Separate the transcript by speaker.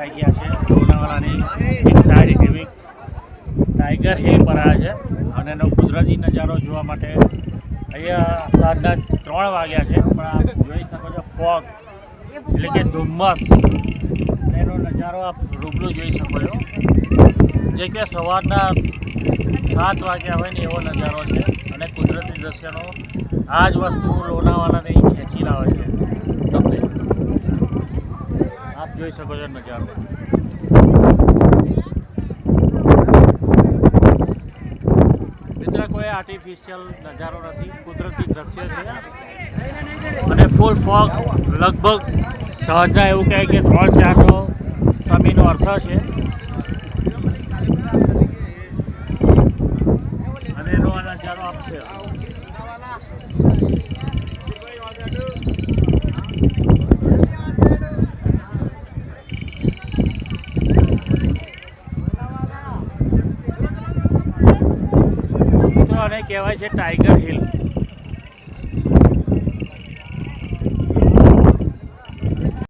Speaker 1: આવી ગયા છે લોનાવાલાની એક સાઈડ એવી ટાઈગર હિલ પર આવ્યા છે અને એનો કુદરતી નજારો જોવા માટે અહીંયા સાંજના 3 વાગ્યા છે, પણ આપ જોઈ શકો છો ફોગ એટલે કે ધુમ્મસ, એનો નજારો આપ રૂબરૂ જોઈ શકો છો, જે કે સવારના 7 વાગ્યા હોય ને એવો નજારો છે. અને કુદરતી દ્રશ્યનો આ જ વસ્તુ લોનાવાલાને ખેંચી લાવે છે તમને. આપ જોઈ શકો છો નજારો. મિત્ર, કોઈ આર્ટિફિશિયલ નજારો નથી, કુદરતી દ્રશ્ય છે. અને ફૂલ ફોગ, લગભગ સહજના એવું કહે કે 3-4નો સમયનો અરસો છે. અને એનો આ નજારો આપશે. અને કહેવાય છે ટાઈગર હિલ.